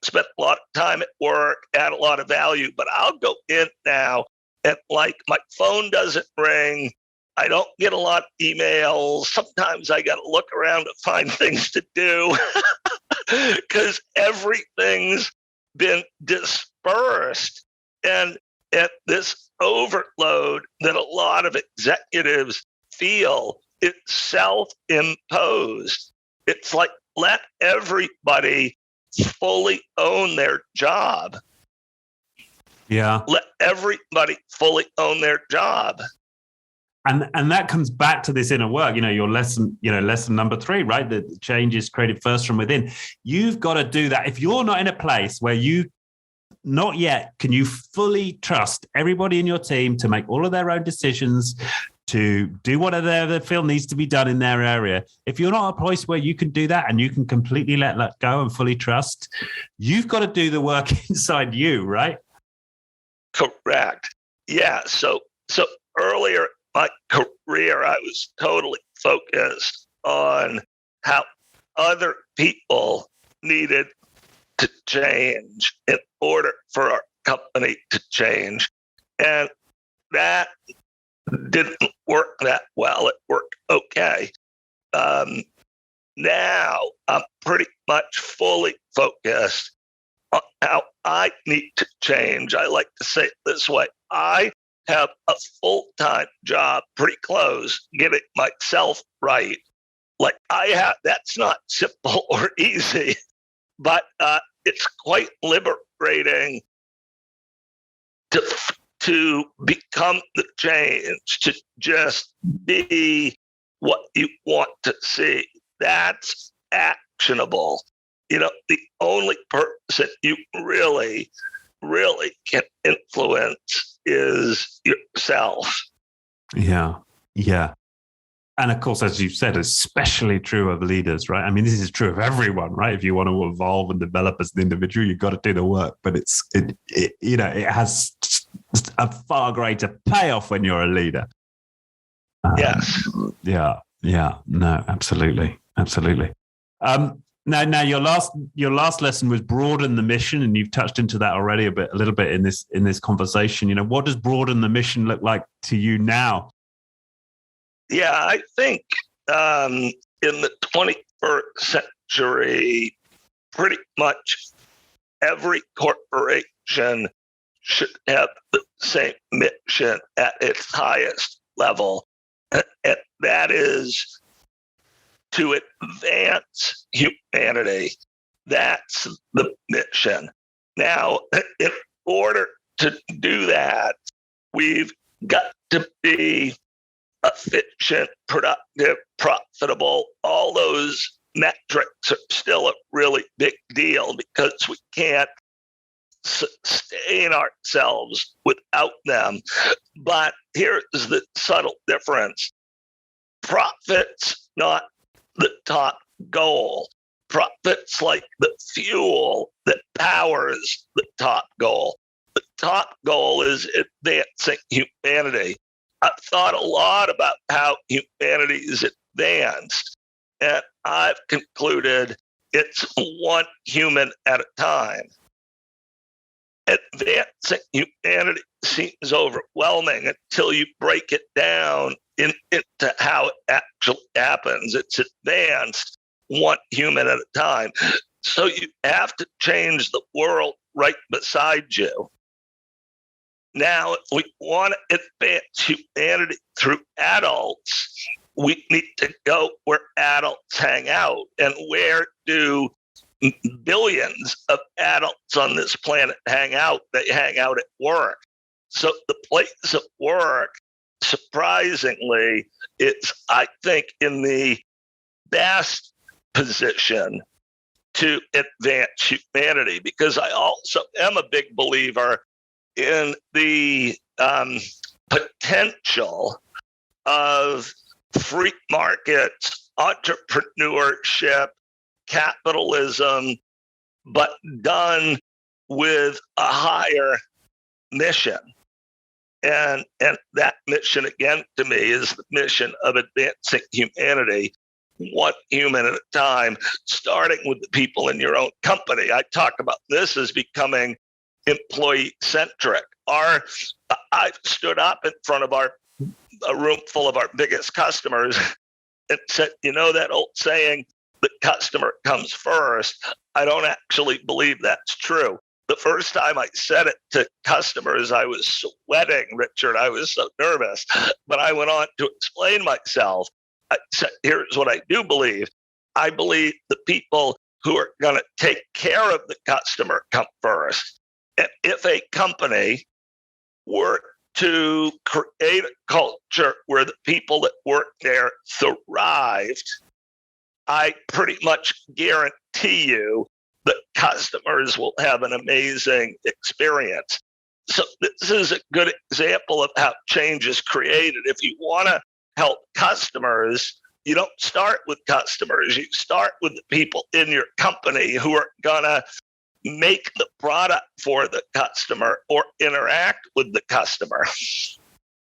spent a lot of time at work, add a lot of value, but I'll go in now and like my phone doesn't ring. I don't get a lot of emails. Sometimes I got to look around to find things to do because everything's been dispersed. And this overload that a lot of executives feel, it's self-imposed. It's like, let everybody fully own their job. Yeah. Let everybody fully own their job. And that comes back to this inner work, your lesson number 3, right? The change is created first from within. You've got to do that. If you're not in a place where not yet can you fully trust everybody in your team to make all of their own decisions, to do whatever they feel needs to be done in their area. If you're not at a place where you can do that and you can completely let go and fully trust, you've got to do the work inside you, right? Correct. Yeah. So earlier in my career, I was totally focused on how other people needed to change in order for our company to change. And that didn't work that well. It worked okay. Now I'm pretty much fully focused on how I need to change. I like to say it this way. I have a full-time job, pretty close, getting myself right. Like that's not simple or easy, but it's quite liberating to become the change, to just be what you want to see. That's actionable. The only person you really, really can influence is yourself. Yeah. Yeah. And of course, as you've said, especially true of leaders, right? I mean, this is true of everyone, right? If you want to evolve and develop as an individual, you've got to do the work. But it has a far greater payoff when you're a leader. Yes. Yeah. Yeah. No, absolutely. Absolutely. Now, your last lesson was broaden the mission, and you've touched into that already a little bit in this conversation. What does broaden the mission look like to you now? Yeah, I think in the 21st century, pretty much every corporation should have the same mission at its highest level, and that is to advance humanity. That's the mission. Now, in order to do that, we've got to be efficient, productive, profitable. All those metrics are still a really big deal because we can't sustain ourselves without them. But here's the subtle difference. Profit's not the top goal. Profit's like the fuel that powers the top goal. The top goal is advancing humanity. I've thought a lot about how humanity is advanced, and I've concluded it's one human at a time. Advancing humanity seems overwhelming until you break it down into how it actually happens. It's advanced one human at a time. So you have to change the world right beside you. Now, if we want to advance humanity through adults, we need to go where adults hang out. And where do billions of adults on this planet hang out? They hang out at work. So the place of work, surprisingly, is, I think, in the best position to advance humanity, because I also am a big believer in the potential of free markets, entrepreneurship, capitalism, but done with a higher mission. And that mission, again, to me, is the mission of advancing humanity one human at a time, starting with the people in your own company. I talk about this as becoming employee-centric. I've stood up in front of a room full of our biggest customers and said, that old saying, the customer comes first. I don't actually believe that's true. The first time I said it to customers, I was sweating, Richard. I was so nervous. But I went on to explain myself. I said, here's what I do believe. I believe the people who are going to take care of the customer come first. And if a company were to create a culture where the people that work there thrived, I pretty much guarantee you that customers will have an amazing experience. So this is a good example of how change is created. If you want to help customers, you don't start with customers. You start with the people in your company who are going to make the product for the customer or interact with the customer.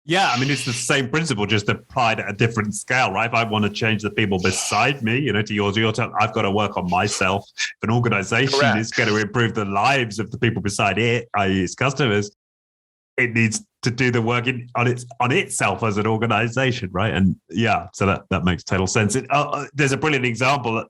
Yeah, I mean, it's the same principle, just applied at a different scale, right? If I want to change the people beside me, to your term, I've got to work on myself. If an organization Correct. is going to improve the lives of the people beside it, i.e. its customers, it needs to do the work on itself as an organization, right? And yeah, so that makes total sense. There's a brilliant example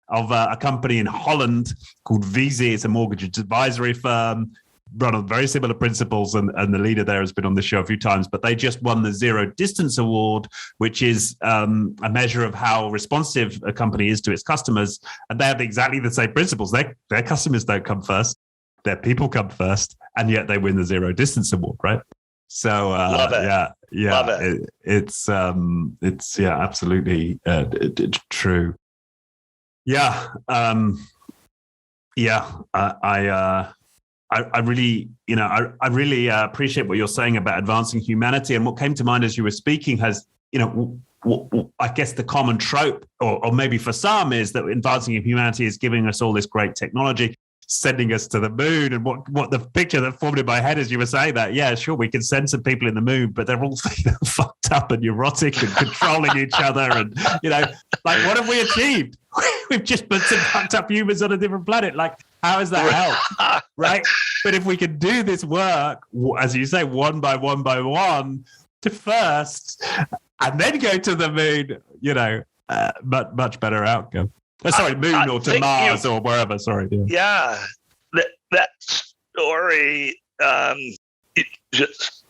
of a company in Holland called VZ. It's a mortgage advisory firm run on very similar principles, and the leader there has been on the show a few times, but they just won the Zero Distance Award, which is a measure of how responsive a company is to its customers. And they have exactly the same principles. Their customers don't come first, their people come first, and yet they win the Zero Distance Award, right? So Love it. yeah, Love it. It's absolutely true. Yeah, I really, I really appreciate what you're saying about advancing humanity. And what came to mind as you were speaking has, I guess the common trope, or maybe for some, is that advancing humanity is giving us all this great technology, sending us to the moon. And what the picture that formed in my head as you were saying that, yeah, sure, we can send some people in the moon, but they're all fucked up and neurotic and controlling each other. And, like, what have we achieved? We've just put some fucked up humans on a different planet. Like, how has that helped? Right? But if we can do this work, as you say, one by one to first, and then go to the moon, much better outcome. Moon or to Mars or wherever. Sorry. Yeah, that story you just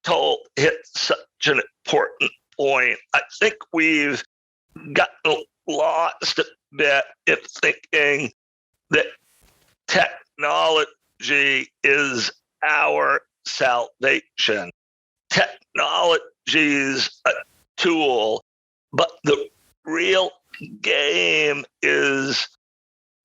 told hit such an important point. I think we've gotten lost a bit in thinking that technology is our salvation. Technology is a tool, but the real game is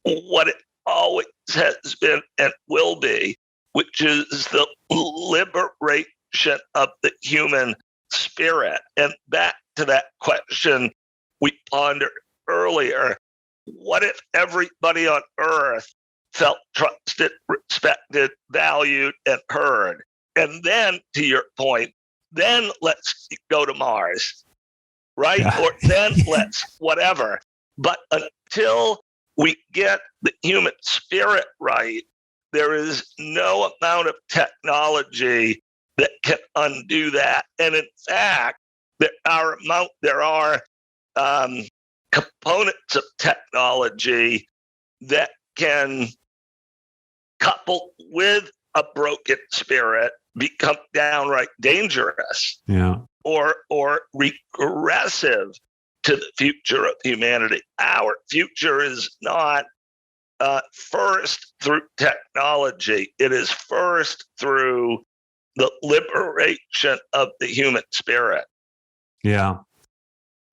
what it always has been and will be, which is the liberation of the human spirit. And back to that question we pondered earlier, what if everybody on Earth felt trusted, respected, valued, and heard? And then, to your point, then let's go to Mars, right? Yeah. Or then let's whatever. But until we get the human spirit right, there is no amount of technology that can undo that. And in fact, there are components of technology that can, coupled with a broken spirit, become downright dangerous, or regressive to the future of humanity. Our future is not first through technology. It is first through the liberation of the human spirit. Yeah.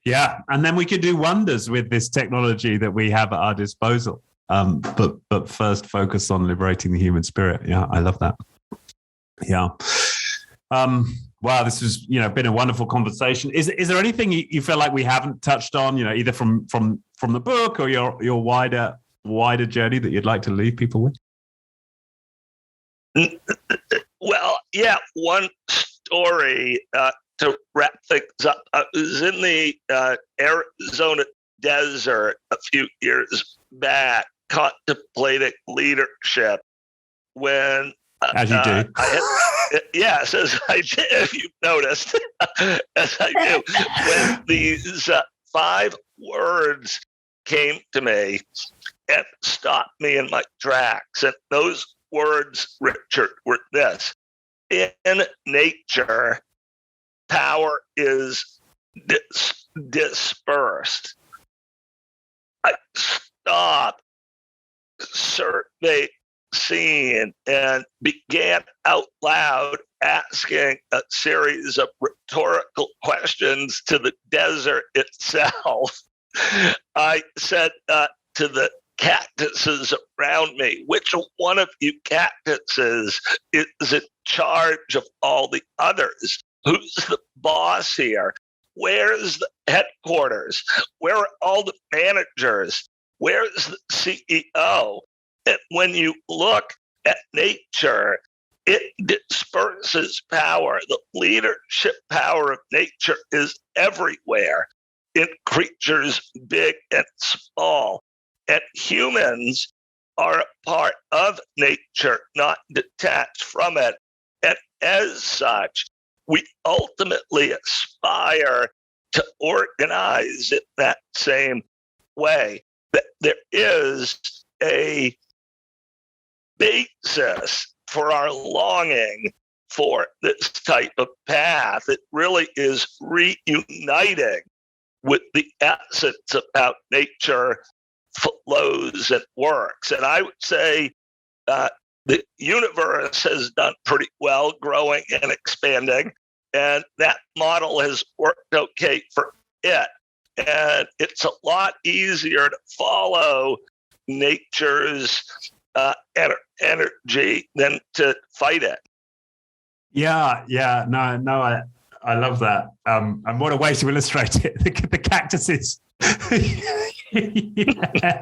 Yeah. And then we could do wonders with this technology that we have at our disposal. But first focus on liberating the human spirit. Yeah, I love that. Yeah. Wow, this has been a wonderful conversation. Is there anything you feel like we haven't touched on, either from the book or your wider journey that you'd like to leave people with? Well, yeah, one story to wrap things up. I was in the Arizona desert a few years back, contemplating leadership when as you do. Yes, as I did, if you've noticed, as I do, when these 5 words came to me and stopped me in my tracks. And those words, Richard, were this: in nature, power is dispersed. I stopped survey scene and began out loud asking a series of rhetorical questions to the desert itself. I said to the cactuses around me, which one of you cactuses is in charge of all the others? Who's the boss here? Where's the headquarters? Where are all the managers? Where's the CEO? And when you look at nature, it disperses power. The leadership power of nature is everywhere in creatures big and small. And humans are a part of nature, not detached from it. And as such, we ultimately aspire to organize it that same way. That there is a basis for our longing for this type of path. It really is reuniting with the essence of how nature flows and works. And I would say the universe has done pretty well growing and expanding, and that model has worked okay for it. And it's a lot easier to follow nature's energy than to fight it. Yeah, no, I love that. And what a way to illustrate it. The cactuses. Yeah.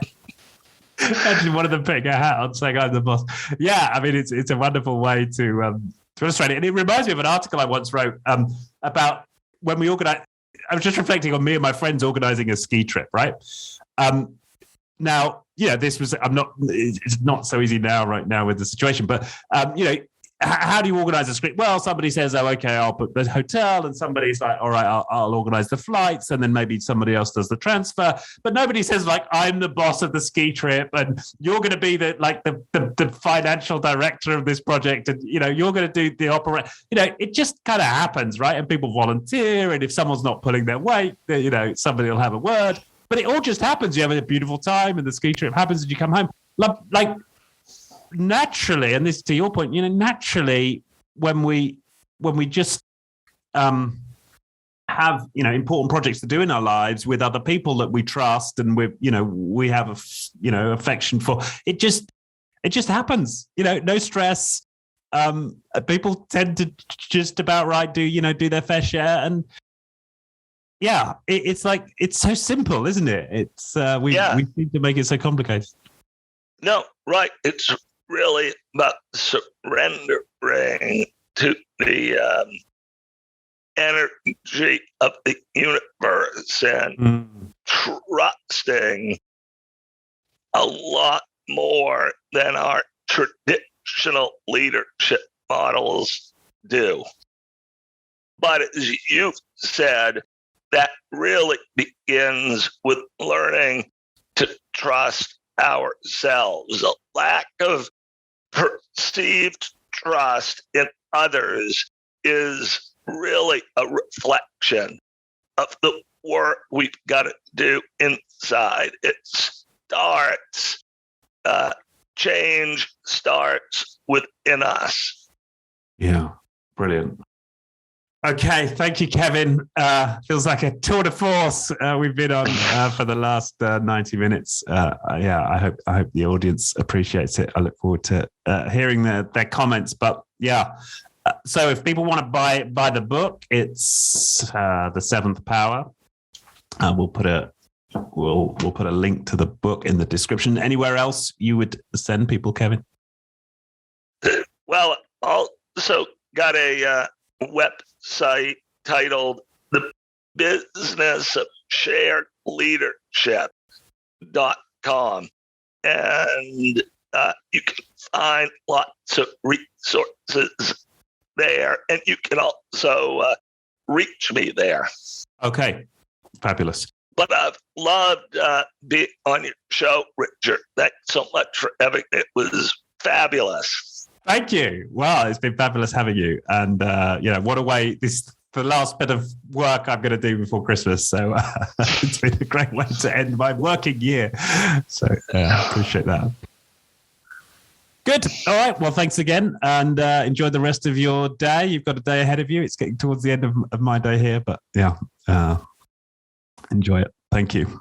Actually, one of them putting a hat on saying I'm the boss. Yeah, I mean, it's a wonderful way to illustrate it. And it reminds me of an article I once wrote about when we organize. I was just reflecting on me and my friends organizing a ski trip, right? Now, this was, it's not so easy right now with the situation, but, how do you organize a trip? Well, somebody says, oh, okay, I'll book the hotel. And somebody's like, all right, I'll organize the flights. And then maybe somebody else does the transfer. But nobody says, like, I'm the boss of the ski trip and you're going to be the financial director of this project. And, you're going to do the operate. It just kind of happens, right? And people volunteer. And if someone's not pulling their weight, somebody will have a word. But it all just happens. You have a beautiful time and the ski trip happens and you come home. Like naturally, and this to your point, naturally when we just have important projects to do in our lives with other people that we trust and we have affection for, it just happens. No stress. People tend to just about do their fair share, and yeah, it's like it's so simple, isn't it? It's we seem to make it so complicated. No, right. It's really about surrendering to the energy of the universe and trusting a lot more than our traditional leadership models do. But as you've said, that really begins with learning to trust ourselves. A lack of perceived trust in others is really a reflection of the work we've got to do inside. It starts, change starts within us. Yeah, brilliant. Okay, thank you, Kevin. Feels like a tour de force we've been on for the last 90 minutes. I hope the audience appreciates it. I look forward to hearing their comments. But yeah, so if people want to buy the book, it's The Seventh Power. We'll put a link to the book in the description. Anywhere else you would send people, Kevin? Well, also got a website titled The Business of Shared Leadership.com. And you can find lots of resources there. And you can also reach me there. Okay, fabulous. But I've loved being on your show, Richard. Thanks so much for having me. It was fabulous. Thank you. Wow, it's been fabulous having you. And, what a way, the last bit of work I'm going to do before Christmas. So it's been a great way to end my working year. So I appreciate that. Good. All right. Well, thanks again, and enjoy the rest of your day. You've got a day ahead of you. It's getting towards the end of my day here, but yeah, enjoy it. Thank you.